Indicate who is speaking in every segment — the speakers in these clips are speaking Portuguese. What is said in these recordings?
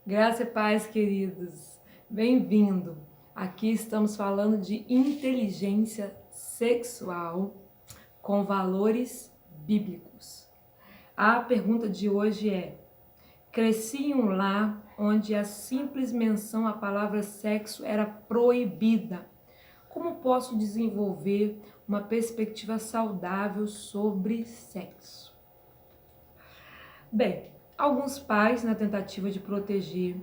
Speaker 1: Graça e paz, queridos. Bem-vindo. Aqui estamos falando de inteligência sexual com valores bíblicos. A pergunta de hoje é: cresci em um lar onde a simples menção à palavra sexo era proibida. Como posso desenvolver uma perspectiva saudável sobre sexo? Bem, alguns pais, na tentativa de proteger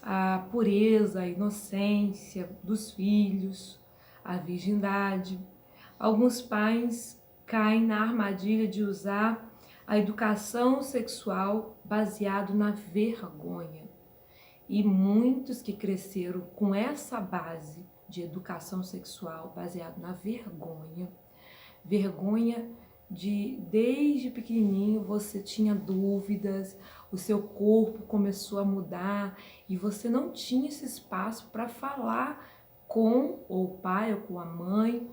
Speaker 1: a pureza, a inocência dos filhos, a virgindade, alguns pais caem na armadilha de usar a educação sexual baseado na vergonha. E muitos que cresceram com essa base de educação sexual baseado na vergonha de desde pequenininho você tinha dúvidas, o seu corpo começou a mudar e você não tinha esse espaço para falar com o pai ou com a mãe,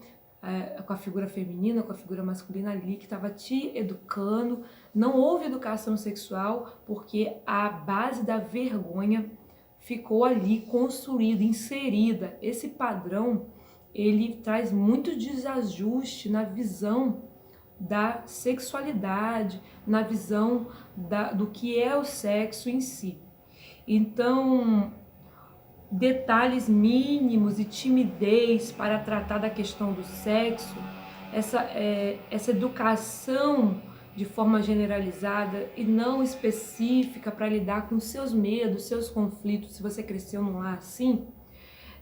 Speaker 1: com a figura feminina, com a figura masculina ali que estava te educando. Não houve educação sexual porque a base da vergonha ficou ali construída, inserida. Esse padrão ele traz muito desajuste na visão da sexualidade, na visão do que é o sexo em si. Então, detalhes mínimos e timidez para tratar da questão do sexo, essa educação de forma generalizada e não específica para lidar com seus medos, seus conflitos, se você cresceu num lar assim,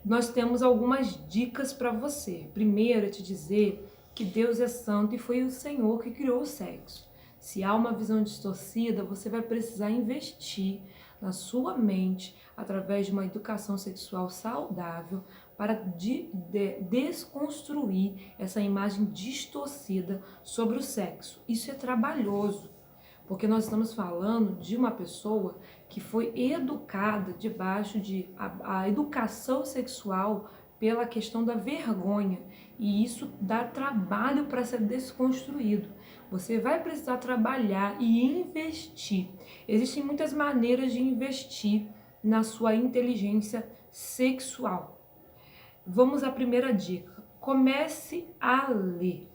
Speaker 1: nós temos algumas dicas para você. Primeiro, é te dizer que Deus é santo e foi o Senhor que criou o sexo. Se há uma visão distorcida, você vai precisar investir na sua mente através de uma educação sexual saudável para desconstruir essa imagem distorcida sobre o sexo. Isso é trabalhoso, porque nós estamos falando de uma pessoa que foi educada debaixo de a educação sexual pela questão da vergonha, e isso dá trabalho para ser desconstruído. Você vai precisar trabalhar e investir. Existem muitas maneiras de investir na sua inteligência sexual. Vamos à primeira dica. Comece a ler.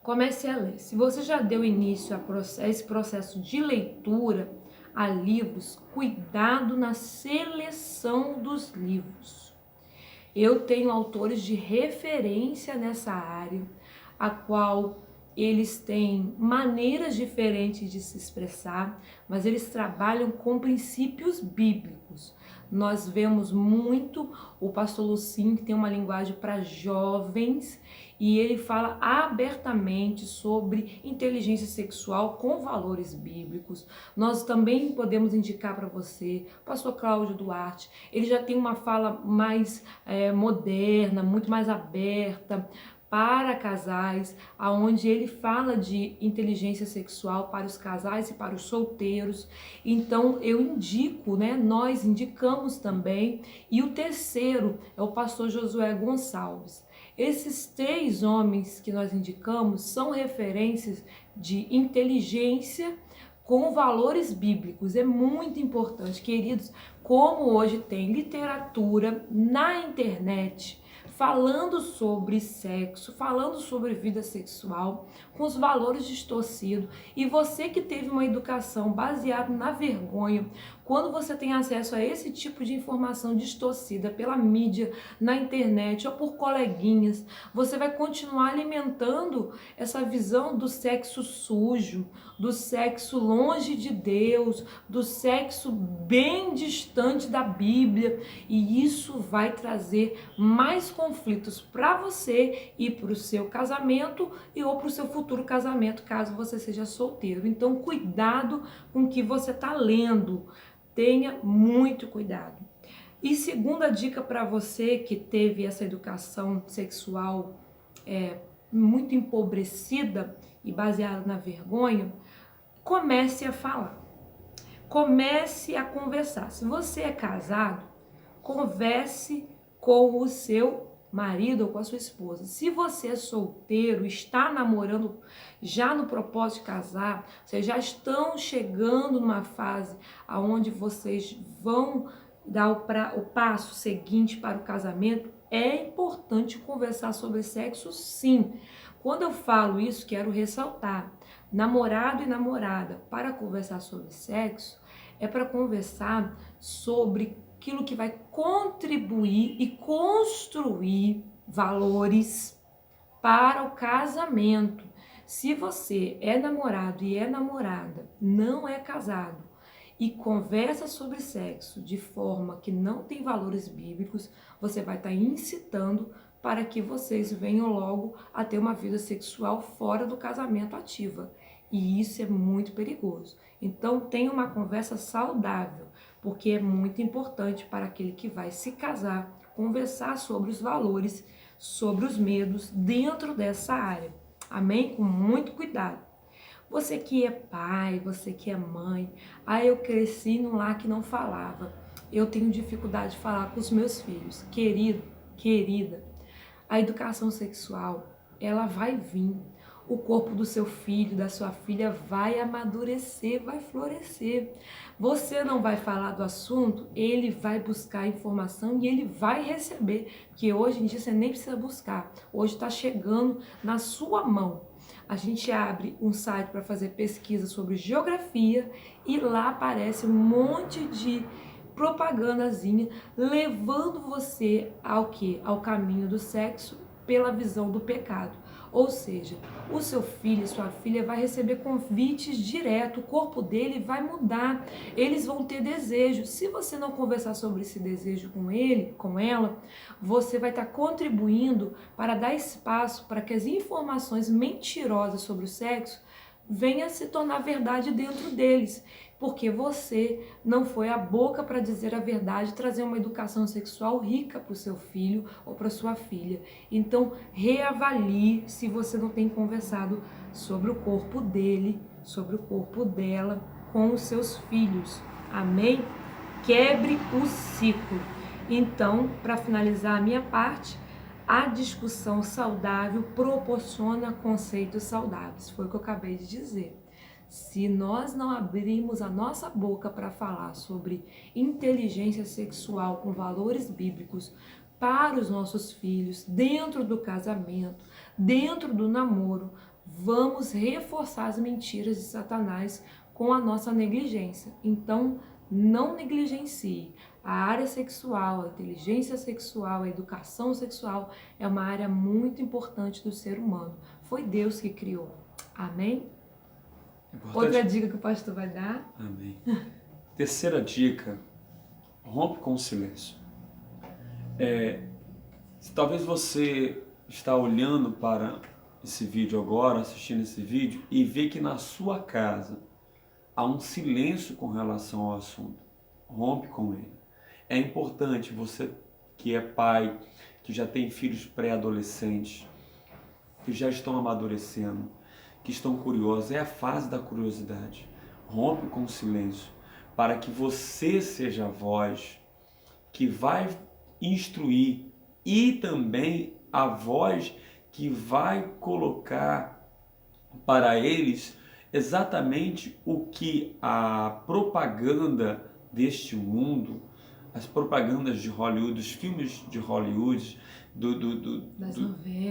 Speaker 1: Comece a ler. Se você já deu início a esse processo de leitura, a livros, cuidado na seleção dos livros. Eu tenho autores de referência nessa área, a qual eles têm maneiras diferentes de se expressar, mas eles trabalham com princípios bíblicos. Nós vemos muito o pastor Lucinho, que tem uma linguagem para jovens, e ele fala abertamente sobre inteligência sexual com valores bíblicos. Nós também podemos indicar para você, pastor Cláudio Duarte, ele já tem uma fala mais moderna, muito mais aberta, para casais, aonde ele fala de inteligência sexual para os casais e para os solteiros. Então eu indico, né? Nós indicamos também. E o terceiro é o pastor Josué Gonçalves. Esses três homens que nós indicamos são referências de inteligência com valores bíblicos. É muito importante, queridos, como hoje tem literatura na internet falando sobre sexo, falando sobre vida sexual, com os valores distorcidos. E você que teve uma educação baseada na vergonha, quando você tem acesso a esse tipo de informação distorcida pela mídia, na internet ou por coleguinhas, você vai continuar alimentando essa visão do sexo sujo, do sexo longe de Deus, do sexo bem distante da Bíblia, e isso vai trazer mais conflitos para você e para o seu casamento ou para o seu futuro casamento, caso você seja solteiro. Então, cuidado com o que você está lendo. Tenha muito cuidado. E segunda dica para você que teve essa educação sexual muito empobrecida e baseada na vergonha, comece a falar. Comece a conversar. Se você é casado, converse com o seu marido ou com a sua esposa. Se você é solteiro, está namorando já no propósito de casar, vocês já estão chegando numa fase onde vocês vão dar o passo seguinte para o casamento, é importante conversar sobre sexo, sim. Quando eu falo isso, quero ressaltar, namorado e namorada, para conversar sobre sexo, é para conversar sobre aquilo que vai contribuir e construir valores para o casamento. Se você é namorado e é namorada, não é casado, e conversa sobre sexo de forma que não tem valores bíblicos, você vai estar incitando para que vocês venham logo a ter uma vida sexual fora do casamento ativa. E isso é muito perigoso. Então tenha uma conversa saudável, porque é muito importante para aquele que vai se casar conversar sobre os valores, sobre os medos dentro dessa área. Amém? Com muito cuidado. Você que é pai, você que é mãe, eu cresci num lar que não falava. Eu tenho dificuldade de falar com os meus filhos. Querido, querida, a educação sexual, ela vai vir. O corpo do seu filho, da sua filha vai amadurecer, vai florescer. Você não vai falar do assunto, ele vai buscar informação e ele vai receber, que hoje em dia você nem precisa buscar. Hoje está chegando na sua mão. A gente abre um site para fazer pesquisa sobre geografia e lá aparece um monte de propagandazinha levando você ao quê? Ao caminho do sexo pela visão do pecado. Ou seja, o seu filho, sua filha vai receber convites direto, o corpo dele vai mudar, eles vão ter desejo. Se você não conversar sobre esse desejo com ele, com ela, você vai estar contribuindo para dar espaço para que as informações mentirosas sobre o sexo venham a se tornar verdade dentro deles. Porque você não foi a boca para dizer a verdade, trazer uma educação sexual rica para o seu filho ou para sua filha. Então, reavalie se você não tem conversado sobre o corpo dele, sobre o corpo dela com os seus filhos. Amém? Quebre o ciclo. Então, para finalizar a minha parte, a discussão saudável proporciona conceitos saudáveis. Foi o que eu acabei de dizer. Se nós não abrirmos a nossa boca para falar sobre inteligência sexual com valores bíblicos para os nossos filhos, dentro do casamento, dentro do namoro, vamos reforçar as mentiras de Satanás com a nossa negligência. Então, não negligencie. A área sexual, a inteligência sexual, a educação sexual é uma área muito importante do ser humano. Foi Deus que criou. Amém? Outra dica que o pastor vai dar.
Speaker 2: Amém. Terceira dica, rompe com o silêncio. Talvez você está olhando para esse vídeo agora, assistindo esse vídeo, e vê que na sua casa há um silêncio com relação ao assunto. Rompe com ele. É importante, você que é pai, que já tem filhos pré-adolescentes, que já estão amadurecendo, que estão curiosos, é a fase da curiosidade. Rompe com o silêncio, para que você seja a voz que vai instruir e também a voz que vai colocar para eles exatamente o que a propaganda deste mundo, as propagandas de Hollywood, os filmes de Hollywood,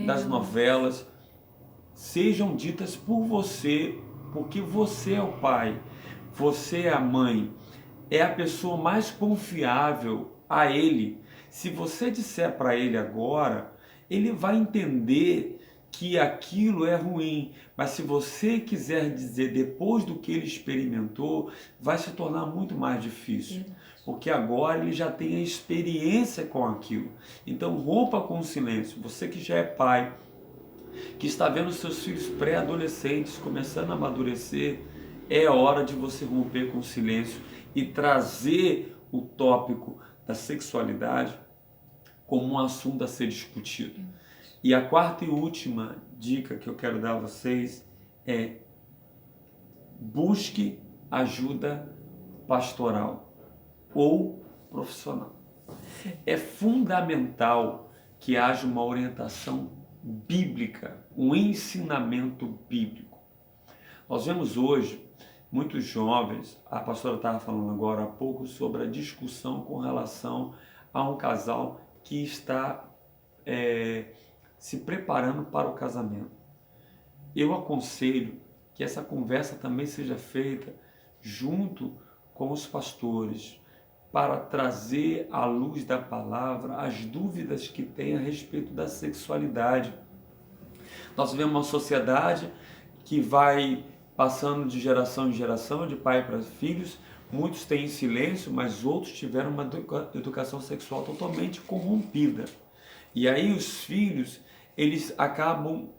Speaker 2: das novelas, sejam ditas por você, porque você é o pai, você é a mãe, é a pessoa mais confiável a ele. Se você disser para ele agora, ele vai entender que aquilo é ruim, mas se você quiser dizer depois do que ele experimentou, vai se tornar muito mais difícil, porque agora ele já tem a experiência com aquilo. Então rompa com o silêncio. Você que já é pai, que está vendo seus filhos pré-adolescentes começando a amadurecer, é hora de você romper com o silêncio e trazer o tópico da sexualidade como um assunto a ser discutido. E a quarta e última dica que eu quero dar a vocês é: busque ajuda pastoral ou profissional. É fundamental que haja uma orientação bíblica, um ensinamento bíblico. Nós vemos hoje muitos jovens, a pastora estava falando agora há pouco sobre a discussão com relação a um casal que está se preparando para o casamento. Eu aconselho que essa conversa também seja feita junto com os pastores, para trazer à luz da palavra as dúvidas que tem a respeito da sexualidade. Nós vivemos uma sociedade que vai passando de geração em geração, de pai para filhos. Muitos têm em silêncio, mas outros tiveram uma educação sexual totalmente corrompida. E aí os filhos, eles acabam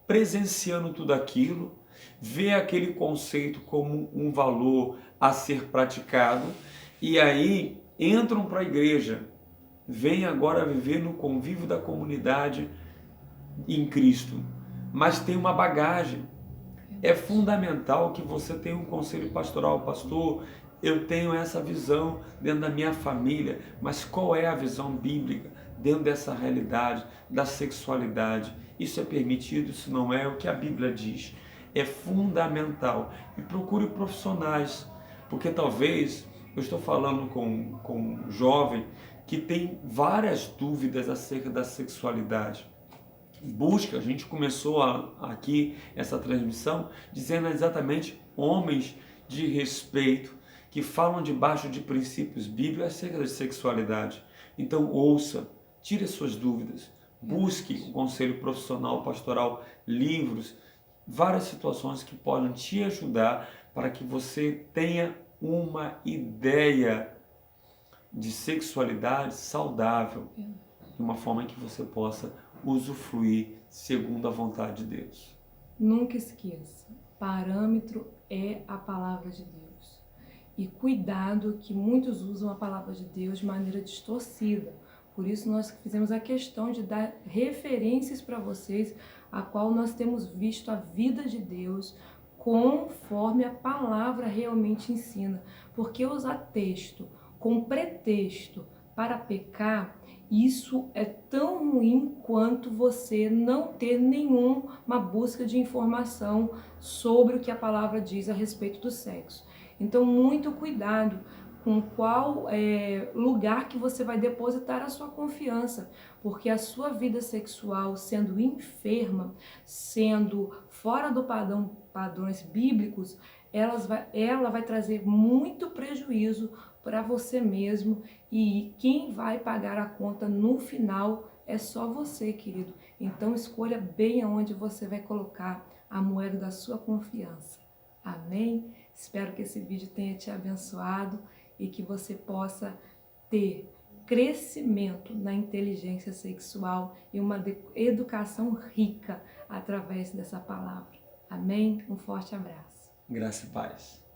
Speaker 2: presenciando tudo aquilo, vê aquele conceito como um valor a ser praticado, e aí entram para a igreja, vêm agora viver no convívio da comunidade em Cristo, mas tem uma bagagem. É fundamental que você tenha um conselho pastoral. Pastor, eu tenho essa visão dentro da minha família, mas qual é a visão bíblica dentro dessa realidade da sexualidade? Isso é permitido? Isso não é? O que a Bíblia diz? É fundamental. E procure profissionais, porque talvez eu estou falando com um jovem que tem várias dúvidas acerca da sexualidade. A gente começou aqui essa transmissão dizendo exatamente homens de respeito que falam debaixo de princípios bíblicos acerca da sexualidade. Então ouça, tire as suas dúvidas, busque um conselho profissional, pastoral, livros, várias situações que podem te ajudar para que você tenha uma ideia de sexualidade saudável, de uma forma que você possa usufruir segundo a vontade de Deus.
Speaker 1: Nunca esqueça, parâmetro é a palavra de Deus. E cuidado que muitos usam a palavra de Deus de maneira distorcida. Por isso nós fizemos a questão de dar referências para vocês, a qual nós temos visto a vida de Deus conforme a palavra realmente ensina. Porque usar texto com pretexto para pecar, isso é tão ruim quanto você não ter nenhuma busca de informação sobre o que a palavra diz a respeito do sexo. Então, muito cuidado com qual lugar que você vai depositar a sua confiança, porque a sua vida sexual, sendo enferma, sendo fora do padrões bíblicos, ela vai trazer muito prejuízo para você mesmo, e quem vai pagar a conta no final é só você, querido. Então escolha bem aonde você vai colocar a moeda da sua confiança. Amém? Espero que esse vídeo tenha te abençoado e que você possa ter crescimento na inteligência sexual e uma educação rica através dessa palavra. Amém? Um forte abraço.
Speaker 2: Graça e paz.